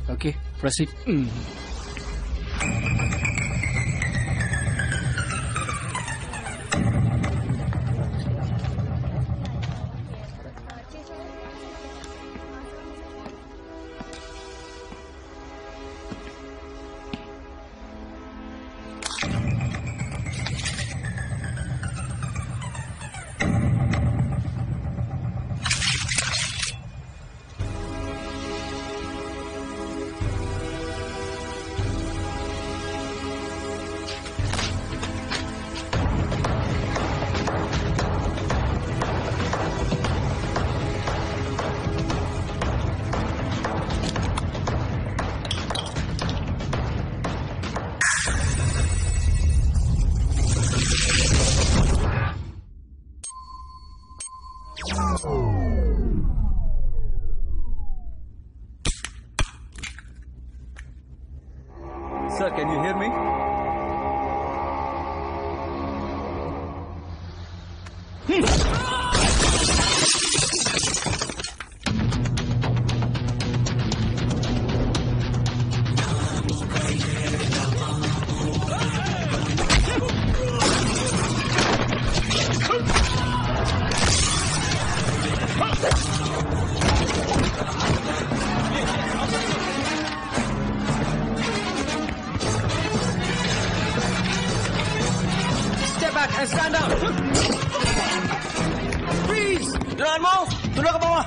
Okay, proceed. Sir, can you hear me? Stand up! Freeze! Jangan mau! Tunduk ke bawah!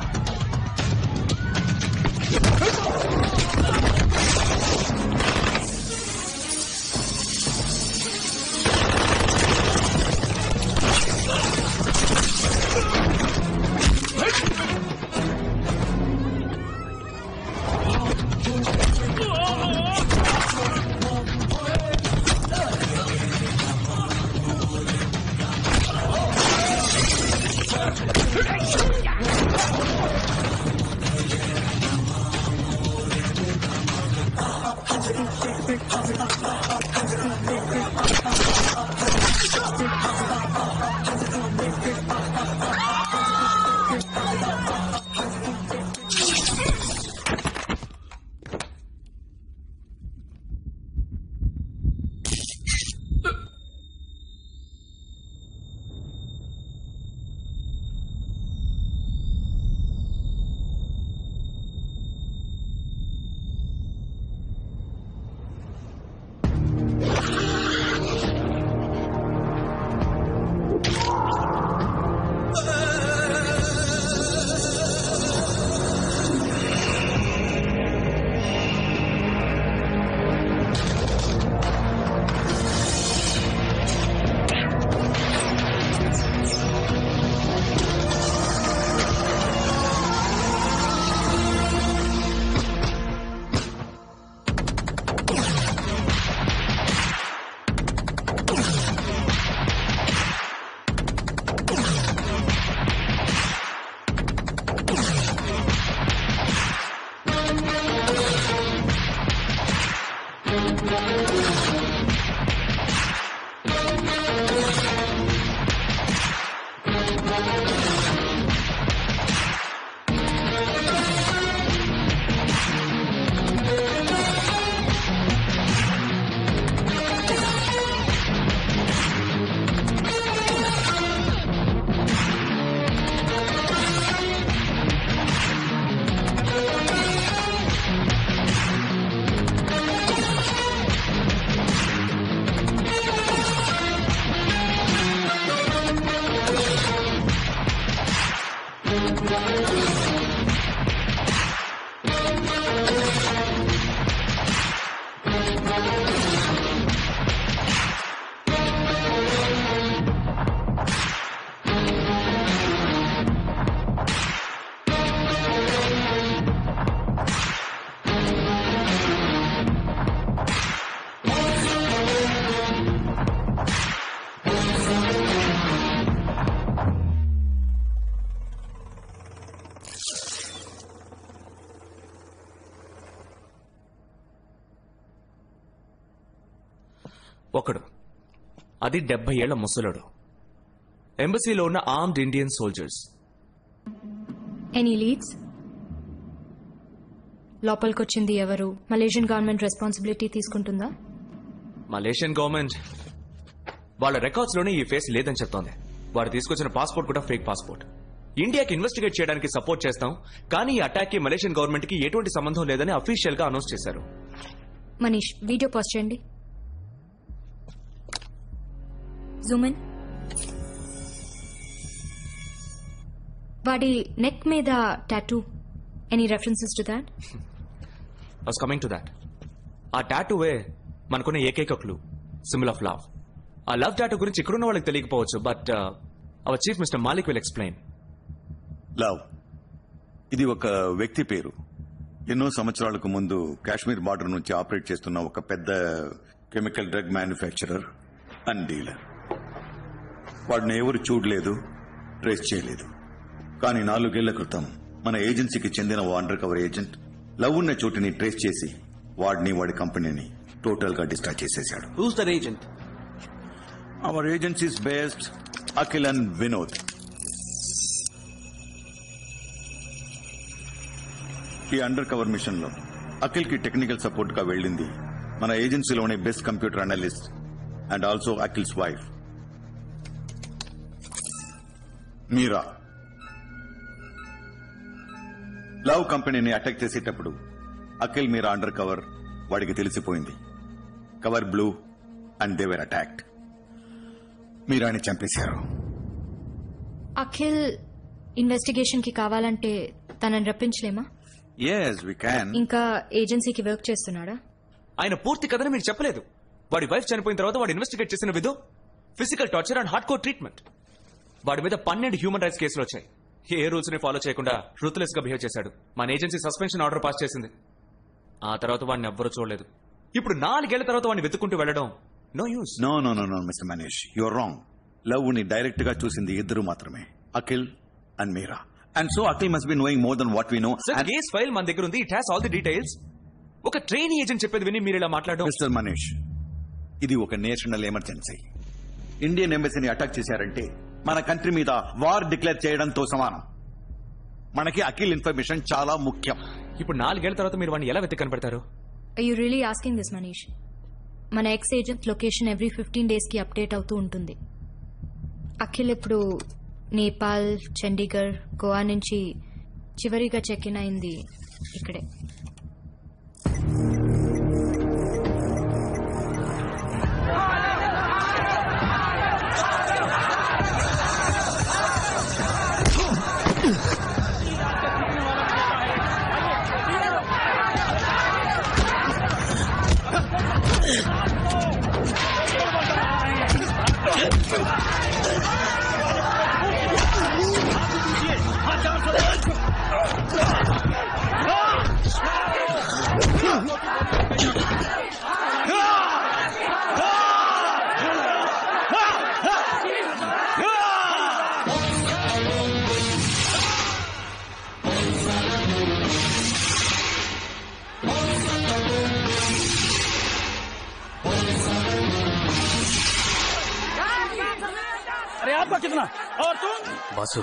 ఒకడు, అది 70 ఏళ్ల ముసలుడు. ఎంబసీలో ఉన్న armed Indian soldiers. Any leads? లోపలికొచ్చింది ఎవరు? మలేషియన్ గవర్నమెంట్ రెస్పాన్సిబిలిటీ తీసుకుంటుందా? మలేషియన్ గవర్నమెంట్ వాళ్ళ రికార్డ్స్ లోనే ఈ ఫేస్ లేదని చెప్తోంది. వాడు తీసుకొచ్చిన పాస్పోర్ట్ కూడా ఫేక్ పాస్పోర్ట్. ఇండియాకి ఇన్వెస్టిగేట్ చేయడానికి సపోర్ట్ చేస్తాం, కానీ ఈ అటాక్ కి మలేషియన్ గవర్నమెంట్ కి ఎటువంటి సంబంధం లేదని అఫీషియల్ గా అనౌన్స్ చేశారు. మనీష్, వీడియో పోస్ట్ చేయండి. Zoom in. వాడి నెక్ మీద tattoo. Any references to that? I was coming to that. ఆ టాటూవే మనకున్న ఏకైక క్లూ, సింబల్ ఆఫ్ లవ్. ఆ లవ్ టాటూ గురించి ఇక్కడున్న వాళ్ళకి తెలియకపోవచ్చు, but our chief mister Malik will explain. Love ఇది ఒక వ్యక్తి పేరు. ఎన్నో సంవత్సరాలకు ముందు కాశ్మీర్ బార్డర్ నుంచి ఆపరేట్ చేస్తున్న ఒక పెద్ద chemical drug manufacturer and dealer. వాడిని ఎవరు చూడలేదు, ట్రేస్ చేయలేదు. కానీ 4 ఏళ్ల క్రితం మన ఏజెన్సీకి చెందిన ఓ అండర్ కవర్ ఏజెంట్ లవ్ ఉన్న చోటుని ట్రేస్ చేసి వాడిని, వాడి కంపెనీని టోటల్ గా డిస్ట్రాయ్ చేసేశాడు. Who's that agent? Our agencies based Akhil and Vinod. ఈ అండర్ కవర్ మిషన్ లో అఖిల్ కి టెక్నికల్ సపోర్ట్ గా వెళ్ళింది మన ఏజెన్సీలోనే best computer analyst and also Akhil's wife Meera. Love కంపెనీని అటాక్ చేసేటప్పుడు అఖిల్ మీరా అండర్ కవర్ వాడికి తెలిసిపోయింది. Cover blue and they were attacked. మీరాని చంపేశారు. అఖిల్ ఇన్వెస్టిగేషన్ కి కావాలంటే తనని రప్పించలేమా? Yes, we can. ఇంకా ఏజెన్సీకి వర్క్ చేస్తున్నాడా? ఆయన పూర్తి కథను మీరు చెప్పలేదు. వాడి వైఫ్ చనిపోయిన తర్వాత వాడు ఇన్వెస్టిగేట్ చేసిన విధం physical torture and hard core treatment. వాడి మీద 12 హ్యూమన్ రైట్స్ కేసులు వచ్చాయి. ఏ రూల్స్ ని ఫాలో చేయకుండా రూత్లెస్ గా బిహేవ్ చేశాడు. మన ఏజెన్సీ సస్పెన్షన్ ఆర్డర్ పాస్ చేసింది. ఆ తర్వాత వాడిని ఎవ్వరూ చూడలేదు. ఇప్పుడు 4 ఏళ్ల తర్వాత వాడిని వెతుక్కుంటూ వెళ్లడం no use. No no no no mister Manish, your wrong. Love ని డైరెక్ట్ గా చూసింది ఇద్దరు మాత్రమే, Akhil and Meera. And so Akhil must be knowing more than what we know. Sir, case file మన దగ్గర ఉంది. It has all the details. ఒక trainee agent చెప్పేది విని మీరు ఇలా మాట్లాడడం. మిస్టర్ మనీష్, ఇది ఒక నేషనల్ ఎమర్జెన్సీ. ఇండియన్ ఎంబసీని అటాక్ చేశారంటే మన కంట్రీ మీద వార్ డిక్లేర్ చేయడంతో సమానం. మనకి అఖిల్ ఇన్ఫర్మేషన్ చాలా ముఖ్యం. ఇప్పుడు 4 ఏళ్ల తర్వాత మీరు వాడిని ఎలా వెతికి కనపడతారు? Are you really asking this, Manish? మన ex agent location every 15 days కి అప్డేట్ అవుతూ ఉంటుంది. అఖిల్ ఇప్పుడు నేపాల్, చండీగఢ్, గోవా నుంచి చివరిగా చెక్ ఇన్ అయింది ఇక్కడే. బాసు,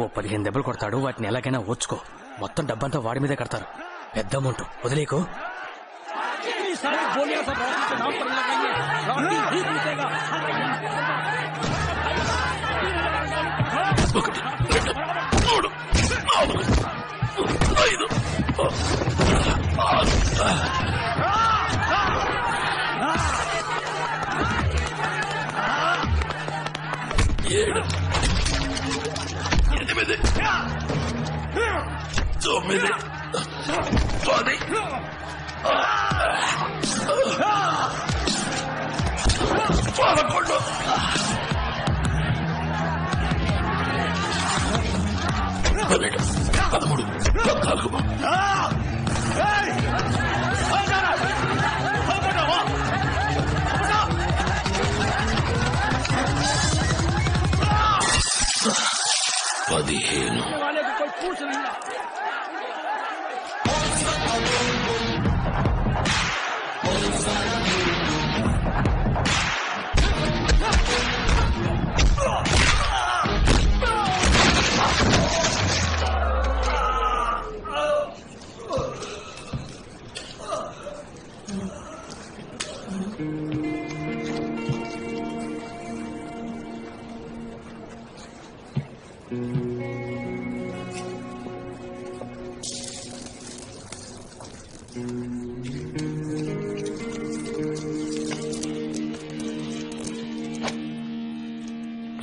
ఓ 15 దెబ్బలు కొడతాడు. వాటిని ఎలాగైనా ఓర్చుకో. మొత్తం డబ్బంతా వాడి మీదే కడతారు. పెద్ద అమౌంట్ వదిలేకు.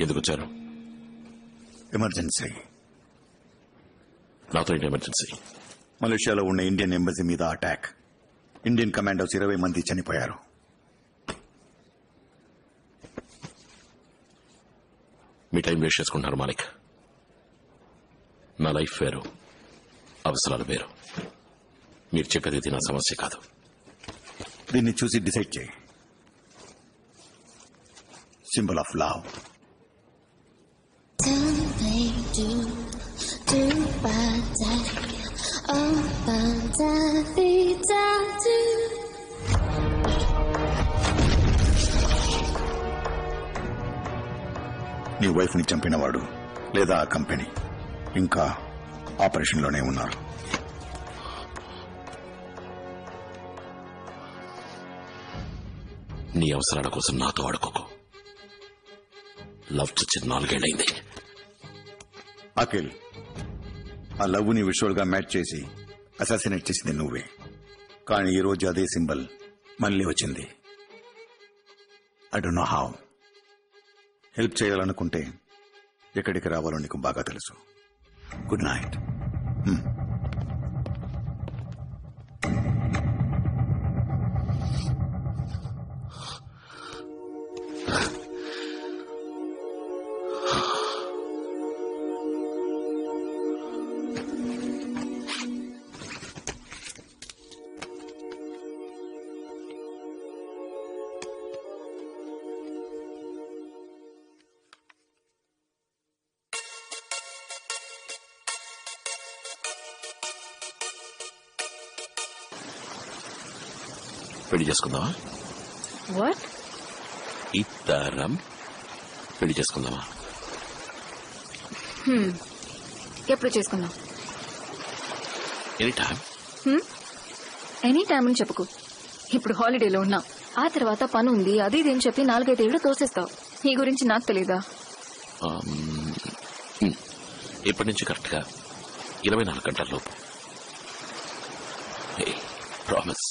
ఎందుకు వచ్చారు? ఎమర్జెన్సీ. నాతో ఏంటి ఎమర్జెన్సీ? మలేషియాలో ఉన్న ఇండియన్ ఎంబసీ మీద అటాక్. ఇండియన్ కమాండోస్ 20 మంది చనిపోయారు. మీ టైం వేస్ట్ చేసుకుంటున్నారు మాలిక్. నా లైఫ్ వేరు, అవసరాలు వేరు. మీరు చెప్పేది ఇది నా సమస్య కాదు. దీన్ని చూసి డిసైడ్ చేయి. Symbol of love. నీ వైఫ్ ని చంపినవాడు లేదా ఆ కంపెనీ ఇంకా ఆపరేషన్లోనే ఉన్నారు. నీ అవసరాల కోసం నాతో ఆడుకోకు. లవ్ చచ్చి 4 ఏళ్లైంది. అఖిల్, ఆ లవ్ ని విజువల్ గా మ్యాచ్ చేసి అసాసినేట్ చేసింది నువ్వే. కానీ ఈ రోజు అదే సింబల్ మళ్ళీ వచ్చింది. I don't know how. Help చేయాలనుకుంటే ఎక్కడికి రావాలో నీకు బాగా తెలుసు. Good night. పెళ్లి చేసుకుందామా? వాట్? ఇద్దరం పెళ్లి చేసుకుందామా? ఎప్పుడు చేసుకుందాం? Any time. ఎనీ టైం అని చెప్పుకో. ఇప్పుడు హాలిడేలో ఉన్నా, ఆ తర్వాత పని ఉంది అది ఇదేం చెప్పి 4-5 ఏళ్ళు తోసేస్తావు. నీ గురించి నాకు తెలీదా? ఇప్పటి నుంచి కరెక్ట్ గా 24 గంటల లోపు. ప్రామిస్.